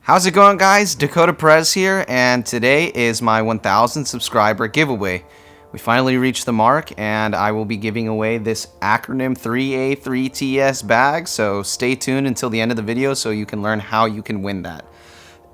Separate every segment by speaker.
Speaker 1: How's it going, guys? Dakota Perez here, and today is my 1,000 subscriber giveaway. We finally reached the mark, and I will be giving away this Acronym 3A-3TS bag, so stay tuned until the end of the video so you can learn how you can win that.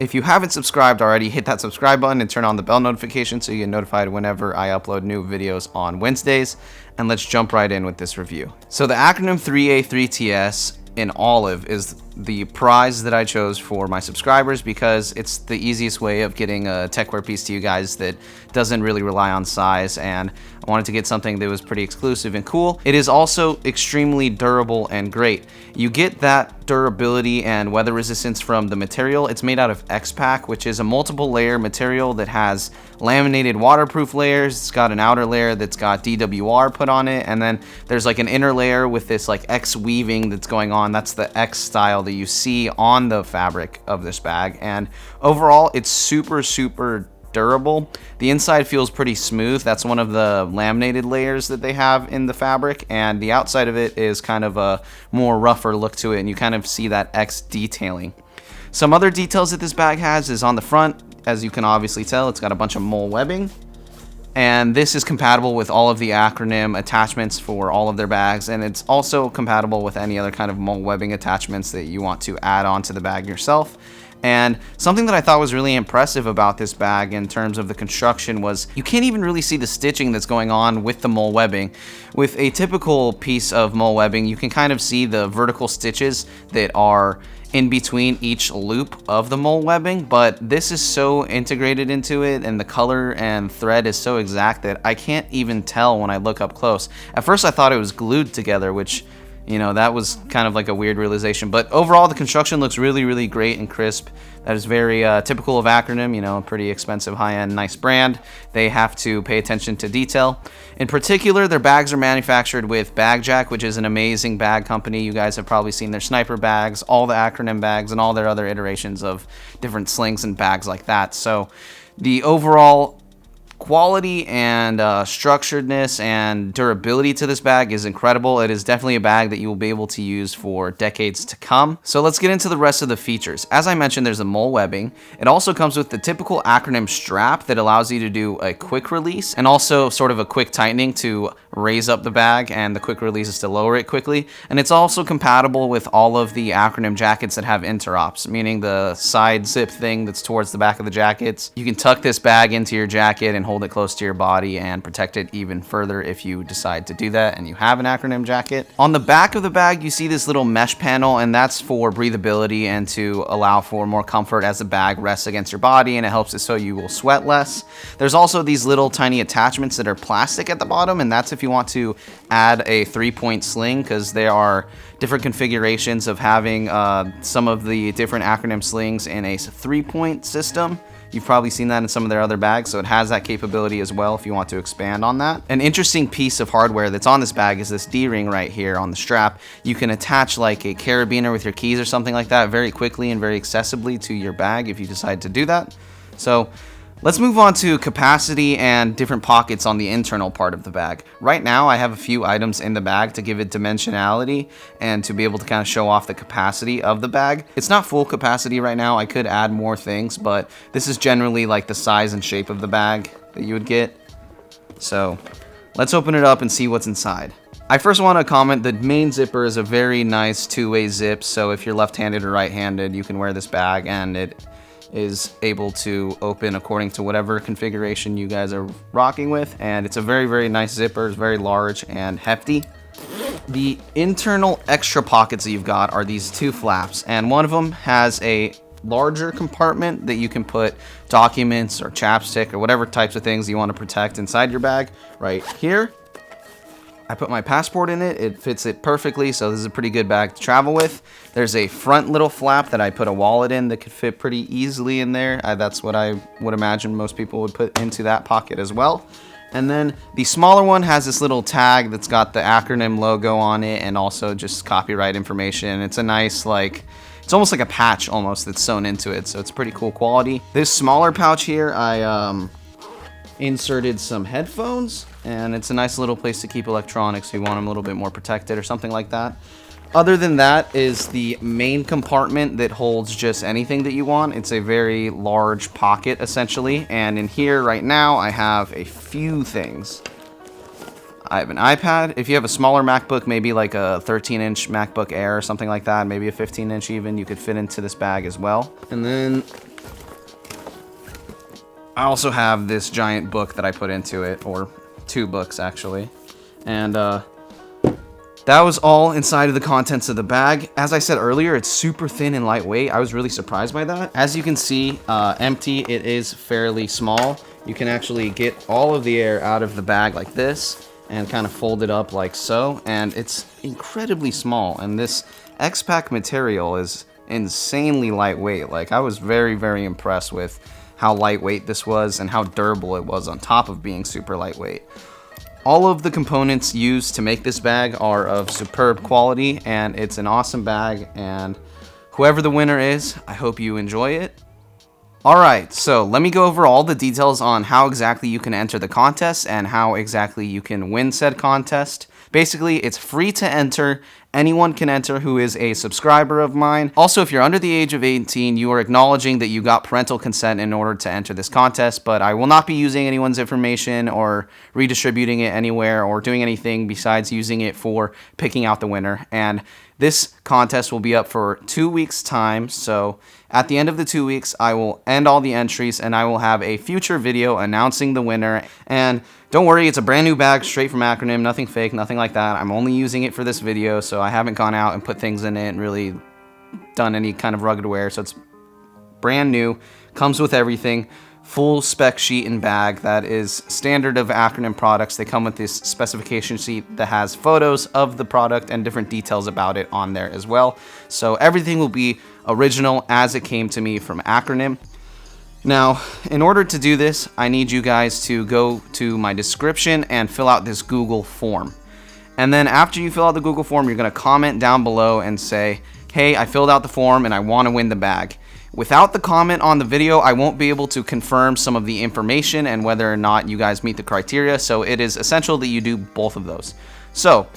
Speaker 1: If you haven't subscribed already, hit that subscribe button and turn on the bell notification so you get notified whenever I upload new videos on Wednesdays, and let's jump right in with this review. So the Acronym 3A-3TS in olive is the prize that I chose for my subscribers because it's the easiest way of getting a techwear piece to you guys that doesn't really rely on size, and I wanted to get something that was pretty exclusive and cool. It is also extremely durable and great. You get that durability and weather resistance from the material. It's made out of X-Pack, which is a multiple layer material that has laminated waterproof layers. It's got an outer layer that's got DWR put on it, and then there's like an inner layer with this like X weaving that's going on. That's the X style that you see on the fabric of this bag, and overall it's super durable. The inside feels pretty smooth. That's one of the laminated layers that they have in the fabric, and the outside of it is kind of a more rougher look to it, and you kind of see that X detailing. Some other details that this bag has is on the front. As you can obviously tell, it's got a bunch of mole webbing, and this is compatible with all of the Acronym attachments for all of their bags, and it's also compatible with any other kind of mole webbing attachments that you want to add on to the bag yourself. And something that I thought was really impressive about this bag in terms of the construction was you can't even really see the stitching that's going on with the mole webbing. With a typical piece of mole webbing, you can kind of see the vertical stitches that are in between each loop of the mole webbing, but this is so integrated into it, and the color and thread is so exact that I can't even tell when I look up close. At first I thought it was glued together, which, you know, that was kind of like a weird realization, but overall the construction looks really great and crisp. That is very typical of Acronym, you know, a pretty expensive, high-end, nice brand. They have to pay attention to detail. In particular, their bags are manufactured with Bag Jack, which is an amazing bag company. You guys have probably seen their sniper bags, all the Acronym bags, and all their other iterations of different slings and bags like that. So the overall quality and structuredness and durability to this bag is incredible. It is definitely a bag that you will be able to use for decades to come. So let's get into the rest of the features. As I mentioned, there's a mole webbing. It also comes with the typical Acronym strap that allows you to do a quick release and also sort of a quick tightening to raise up the bag, and the quick release is to lower it quickly. And it's also compatible with all of the Acronym jackets that have interops, meaning the side zip thing that's towards the back of the jackets. You can tuck this bag into your jacket and hold it close to your body and protect it even further if you decide to do that and you have an Acronym jacket. On the back of the bag, you see this little mesh panel, and that's for breathability and to allow for more comfort as the bag rests against your body, and it helps it so you will sweat less. There's also these little tiny attachments that are plastic at the bottom, and that's if you want to add a 3-point sling, because there are different configurations of having some of the different Acronym slings in a 3-point system. You've probably seen that in some of their other bags, so it has that capability as well if you want to expand on that. An interesting piece of hardware that's on this bag is this D-ring right here on the strap. You can attach like a carabiner with your keys or something like that very quickly and very accessibly to your bag if you decide to do that. So let's move on to capacity and different pockets on the internal part of the bag. Right now, I have a few items in the bag to give it dimensionality and to be able to kind of show off the capacity of the bag. It's not full capacity right now. I could add more things, but this is generally like the size and shape of the bag that you would get. So let's open it up and see what's inside. I first want to comment the main zipper is a very nice two-way zip, so if you're left-handed or right-handed, you can wear this bag and it is able to open according to whatever configuration you guys are rocking with, and it's a very nice zipper. It's very large and hefty. The internal extra pockets that you've got are these two flaps, and one of them has a larger compartment that you can put documents or chapstick or whatever types of things you want to protect inside your bag right here. I put my passport in it. It fits it perfectly, so this is a pretty good bag to travel with. There's a front little flap that I put a wallet in that could fit pretty easily in there. That's what I would imagine most people would put into that pocket as well. And then the smaller one has this little tag that's got the Acronym logo on it and also just copyright information. It's a nice, like, it's almost like a patch almost that's sewn into it, so it's pretty cool quality. This smaller pouch here, I inserted some headphones, and it's a nice little place to keep electronics if you want them a little bit more protected or something like that. Other than that is the main compartment that holds just anything that you want. It's a very large pocket essentially, and in here right now I have a few things. I have an iPad. If you have a smaller MacBook, maybe like a 13-inch MacBook Air or something like that, maybe a 15-inch even, you could fit into this bag as well. And then I also have this giant book that I put into it, or 2 books actually. And that was all inside of the contents of the bag. As I said earlier, it's super thin and lightweight. I was really surprised by that. As you can see, empty, it is fairly small. You can actually get all of the air out of the bag like this and kind of fold it up like so. And it's incredibly small. And this X-Pack material is insanely lightweight. Like, I was very, very impressed with how lightweight this was and how durable it was on top of being super lightweight. All of the components used to make this bag are of superb quality, and it's an awesome bag, and whoever the winner is, I hope you enjoy it. Alright, so let me go over all the details on how exactly you can enter the contest and how exactly you can win said contest. Basically, it's free to enter. Anyone can enter who is a subscriber of mine. Also, if you're under the age of 18, you are acknowledging that you got parental consent in order to enter this contest, but I will not be using anyone's information or redistributing it anywhere or doing anything besides using it for picking out the winner. And this contest will be up for 2 weeks' time, so at the end of the 2 weeks, I will end all the entries and I will have a future video announcing the winner. And don't worry, it's a brand new bag straight from Acronym, nothing fake, nothing like that. I'm only using it for this video, so I haven't gone out and put things in it and really done any kind of rugged wear, so it's brand new, comes with everything. Full spec sheet and bag that is standard of Acronym products. They come with this specification sheet that has photos of the product and different details about it on there as well. So everything will be original as it came to me from Acronym. Now, in order to do this, I need you guys to go to my description and fill out this Google form. And then after you fill out the Google form, you're going to comment down below and say, hey, I filled out the form and I want to win the bag. Without the comment on the video, I won't be able to confirm some of the information and whether or not you guys meet the criteria, so it is essential that you do both of those. So,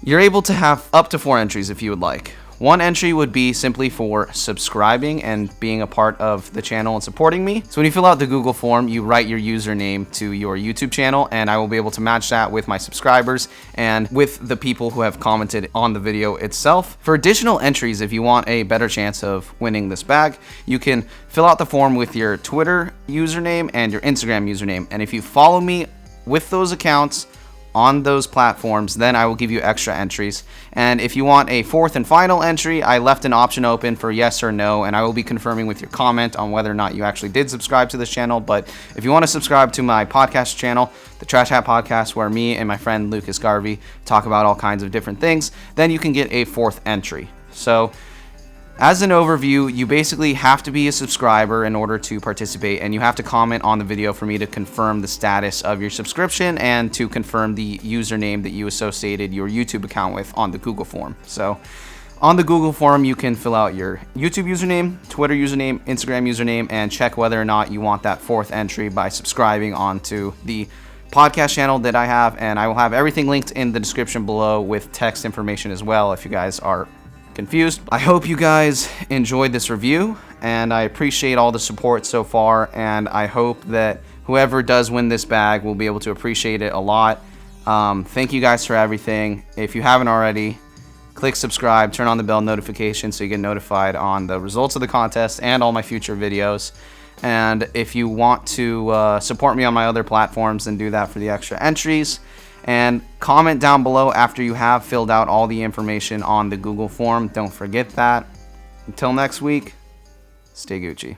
Speaker 1: you're able to have up to 4 entries if you would like. One entry would be simply for subscribing and being a part of the channel and supporting me. So when you fill out the Google form, you write your username to your YouTube channel, and I will be able to match that with my subscribers and with the people who have commented on the video itself. For additional entries, if you want a better chance of winning this bag, you can fill out the form with your Twitter username and your Instagram username. And if you follow me with those accounts on those platforms, then I will give you extra entries. And if you want a 4th and final entry, I left an option open for yes or no, and I will be confirming with your comment on whether or not you actually did subscribe to this channel. But if you want to subscribe to my podcast channel, the Trash Hat Podcast, where me and my friend Lucas Garvey talk about all kinds of different things, then you can get a 4th entry. So as an overview, you basically have to be a subscriber in order to participate, and you have to comment on the video for me to confirm the status of your subscription and to confirm the username that you associated your YouTube account with on the Google form. So on the Google form, you can fill out your YouTube username, Twitter username, Instagram username, and check whether or not you want that 4th entry by subscribing onto the podcast channel that I have, and I will have everything linked in the description below with text information as well if you guys are confused. I hope you guys enjoyed this review, and I appreciate all the support so far, and I hope that whoever does win this bag will be able to appreciate it a lot. Thank you guys for everything. If you haven't already, click subscribe, turn on the bell notification so you get notified on the results of the contest and all my future videos. And if you want to support me on my other platforms, then do that for the extra entries. And comment down below after you have filled out all the information on the Google form. Don't forget that. Until next week, stay Gucci.